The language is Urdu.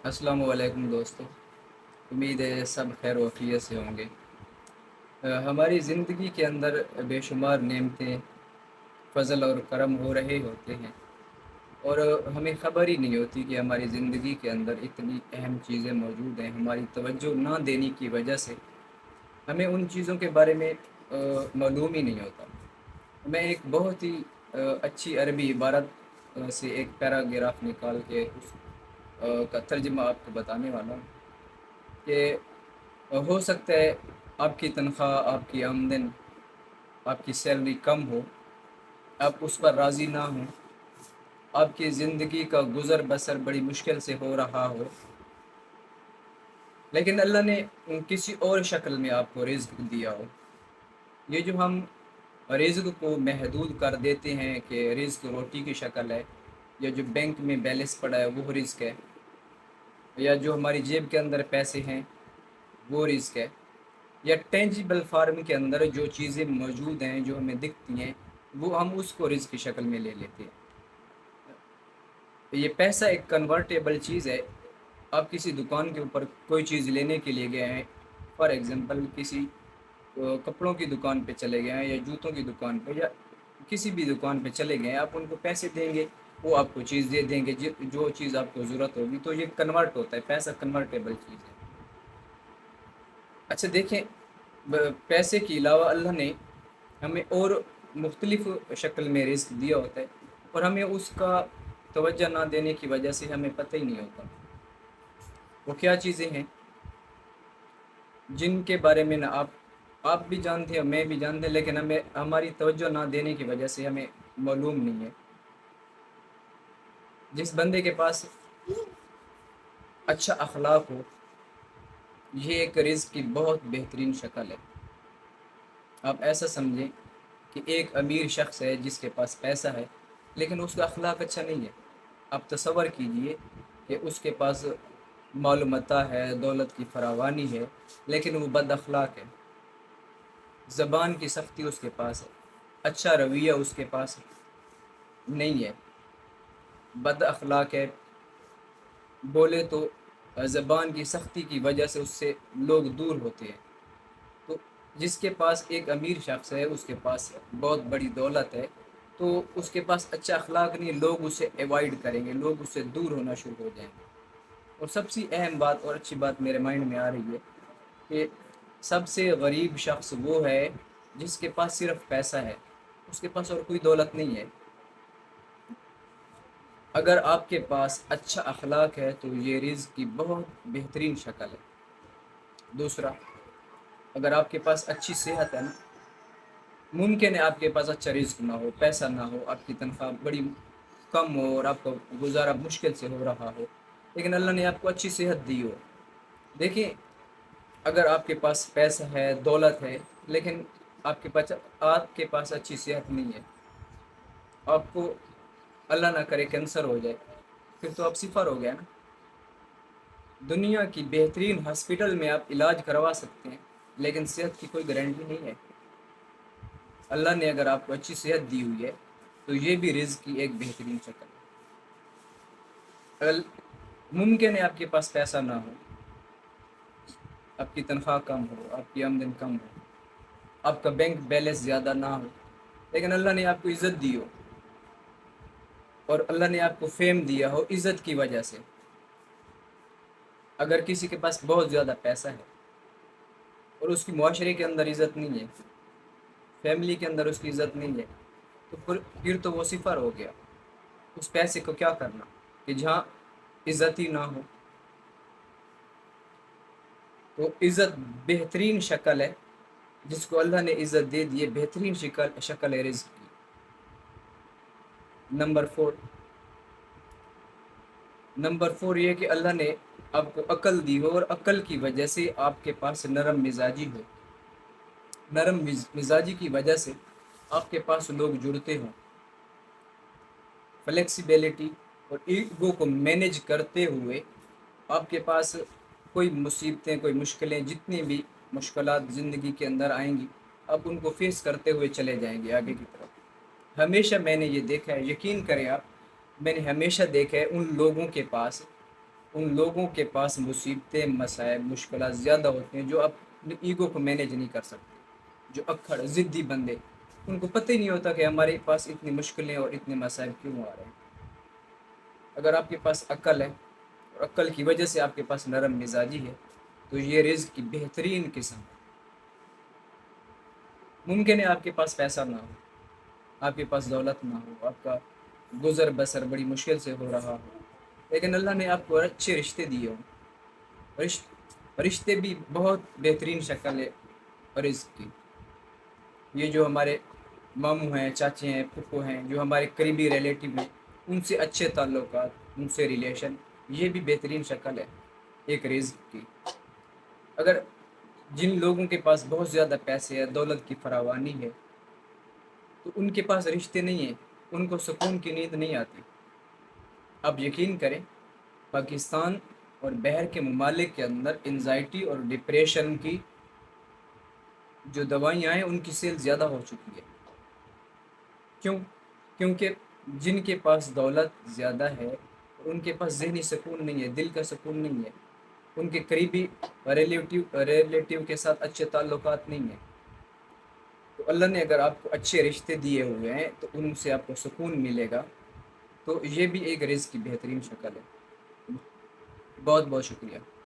السلام علیکم دوستو، امید ہے سب خیر و عافیت سے ہوں گے۔ ہماری زندگی کے اندر بے شمار نعمتیں، فضل اور کرم ہو رہے ہوتے ہیں، اور ہمیں خبر ہی نہیں ہوتی کہ ہماری زندگی کے اندر اتنی اہم چیزیں موجود ہیں۔ ہماری توجہ نہ دینے کی وجہ سے ہمیں ان چیزوں کے بارے میں معلوم ہی نہیں ہوتا۔ میں ایک بہت ہی اچھی عربی عبارت سے ایک پیراگراف نکال کے اس کا ترجمہ آپ کو بتانے والا ہوں کہ ہو سکتا ہے آپ کی تنخواہ، آپ کی آمدن، آپ کی سیلری کم ہو، آپ اس پر راضی نہ ہوں، آپ کی زندگی کا گزر بسر بڑی مشکل سے ہو رہا ہو، لیکن اللہ نے کسی اور شکل میں آپ کو رزق دیا ہو۔ یہ جو ہم رزق کو محدود کر دیتے ہیں کہ رزق روٹی کی شکل ہے، یا جو بینک میں بیلنس پڑا ہے وہ رزق ہے، یا جو ہماری جیب کے اندر پیسے ہیں وہ رزق ہے، یا ٹینجیبل فارم کے اندر جو چیزیں موجود ہیں جو ہمیں دکھتی ہیں وہ ہم اس کو رزق کی شکل میں لے لیتے ہیں۔ یہ پیسہ ایک کنورٹیبل چیز ہے۔ آپ کسی دکان کے اوپر کوئی چیز لینے کے لیے گئے ہیں، فار ایگزامپل کسی کپڑوں کی دکان پہ چلے گئے ہیں، یا جوتوں کی دکان پہ، یا کسی بھی دکان پہ چلے گئے ہیں، آپ ان کو پیسے دیں گے، وہ آپ کو چیز دے دیں گے جو چیز آپ کو ضرورت ہوگی، تو یہ کنورٹ ہوتا ہے، پیسہ کنورٹیبل چیز ہے۔ اچھا دیکھیں، پیسے کے علاوہ اللہ نے ہمیں اور مختلف شکل میں رزق دیا ہوتا ہے، اور ہمیں اس کا توجہ نہ دینے کی وجہ سے ہمیں پتہ ہی نہیں ہوتا وہ کیا چیزیں ہیں جن کے بارے میں نہ آپ بھی جانتے ہیں اور میں بھی جانتے ہیں، لیکن ہمیں ہماری توجہ نہ دینے کی وجہ سے ہمیں معلوم نہیں ہے۔ جس بندے کے پاس اچھا اخلاق ہو، یہ ایک رزق کی بہت بہترین شکل ہے۔ آپ ایسا سمجھیں کہ ایک امیر شخص ہے جس کے پاس پیسہ ہے، لیکن اس کا اخلاق اچھا نہیں ہے۔ آپ تصور کیجئے کہ اس کے پاس مال و متاع ہے، دولت کی فراوانی ہے، لیکن وہ بد اخلاق ہے۔ زبان کی سختی اس کے پاس ہے، اچھا رویہ اس کے پاس نہیں ہے، بد اخلاق ہے، بولے تو زبان کی سختی کی وجہ سے اس سے لوگ دور ہوتے ہیں۔ تو جس کے پاس ایک امیر شخص ہے، اس کے پاس بہت بڑی دولت ہے، تو اس کے پاس اچھا اخلاق نہیں، لوگ اسے ایوائڈ کریں گے، لوگ اس سے دور ہونا شروع ہو جائیں گے۔ اور سب سے اہم بات اور اچھی بات میرے مائنڈ میں آ رہی ہے کہ سب سے غریب شخص وہ ہے جس کے پاس صرف پیسہ ہے، اس کے پاس اور کوئی دولت نہیں ہے۔ اگر آپ کے پاس اچھا اخلاق ہے تو یہ رزق کی بہت بہترین شکل ہے۔ دوسرا، اگر آپ کے پاس اچھی صحت ہے نا، ممکن ہے آپ کے پاس اچھا رزق نہ ہو، پیسہ نہ ہو، آپ کی تنخواہ بڑی کم ہو اور آپ کا گزارا مشکل سے ہو رہا ہو، لیکن اللہ نے آپ کو اچھی صحت دی ہو۔ دیکھیں، اگر آپ کے پاس پیسہ ہے، دولت ہے، لیکن آپ کے پاس اچھی صحت نہیں ہے، آپ کو اللہ نہ کرے کینسر ہو جائے، پھر تو آپ صفر ہو گیا نا۔ دنیا کی بہترین ہاسپٹل میں آپ علاج کروا سکتے ہیں، لیکن صحت کی کوئی گارنٹی نہیں ہے۔ اللہ نے اگر آپ کو اچھی صحت دی ہوئی ہے تو یہ بھی رزق کی ایک بہترین شکل ہے۔ اگر ممکن ہے آپ کے پاس پیسہ نہ ہو، آپ کی تنخواہ کم ہو، آپ کی آمدن کم ہو، آپ کا بینک بیلنس زیادہ نہ ہو، لیکن اللہ نے آپ کو عزت دی ہو، اور اللہ نے آپ کو فیم دیا ہو عزت کی وجہ سے۔ اگر کسی کے پاس بہت زیادہ پیسہ ہے اور اس کی معاشرے کے اندر عزت نہیں ہے، فیملی کے اندر اس کی عزت نہیں ہے، تو پھر تو وہ صفر ہو گیا۔ اس پیسے کو کیا کرنا کہ جہاں عزت ہی نہ ہو۔ تو عزت بہترین شکل ہے، جس کو اللہ نے عزت دے دی ہے، بہترین شکل ہے رزق کی۔ نمبر 4 یہ کہ اللہ نے آپ کو عقل دی ہو، اور عقل کی وجہ سے آپ کے پاس نرم مزاجی ہو۔ نرم مزاجی کی وجہ سے آپ کے پاس لوگ جڑتے ہوں۔ فلیکسیبلٹی اور ایگو کو مینیج کرتے ہوئے آپ کے پاس کوئی مصیبتیں، کوئی مشکلیں، جتنی بھی مشکلات زندگی کے اندر آئیں گی، آپ ان کو فیس کرتے ہوئے چلے جائیں گے آگے کی طرف۔ ہمیشہ میں نے یہ دیکھا ہے، یقین کریں آپ، میں نے ہمیشہ دیکھا ہے ان لوگوں کے پاس ان لوگوں کے پاس مصیبتیں، مسائل، مشکلات زیادہ ہوتی ہیں جو اپنے ایگو کو مینیج نہیں کر سکتے، جو اکھڑ ضدی بندے، ان کو پتہ ہی نہیں ہوتا کہ ہمارے پاس اتنی مشکلیں اور اتنے مسائل کیوں آ رہے ہیں۔ اگر آپ کے پاس عقل ہے اور عقل کی وجہ سے آپ کے پاس نرم مزاجی ہے تو یہ رزق کی بہترین قسم ہے۔ ممکن ہے آپ کے پاس پیسہ نہ ہو، آپ کے پاس دولت نہ ہو، آپ کا گزر بسر بڑی مشکل سے ہو رہا ہو، لیکن اللہ نے آپ کو اچھے رشتے دیے ہوں۔ رشتے بھی بہت بہترین شکل ہے رزق کی۔ یہ جو ہمارے ماموں ہیں، چاچے ہیں، پھپھو ہیں، جو ہمارے قریبی ریلیٹیو ہیں، ان سے اچھے تعلقات، ان سے ریلیشن، یہ بھی بہترین شکل ہے ایک رزق کی۔ اگر جن لوگوں کے پاس بہت زیادہ پیسے ہے، دولت کی فراوانی ہے، تو ان کے پاس رشتے نہیں ہیں، ان کو سکون کی نیند نہیں آتی۔ آپ یقین کریں، پاکستان اور بحر کے ممالک کے اندر انزائٹی اور ڈپریشن کی جو دوائیاں ہیں ان کی سیل زیادہ ہو چکی ہے۔ کیوں؟ کیونکہ جن کے پاس دولت زیادہ ہے ان کے پاس ذہنی سکون نہیں ہے، دل کا سکون نہیں ہے، ان کے قریبی ریلیٹیو کے ساتھ اچھے تعلقات نہیں ہیں۔ تو اللہ نے اگر آپ کو اچھے رشتے دیے ہوئے ہیں تو ان سے آپ کو سکون ملے گا، تو یہ بھی ایک رزق کی بہترین شکل ہے۔ بہت بہت شکریہ۔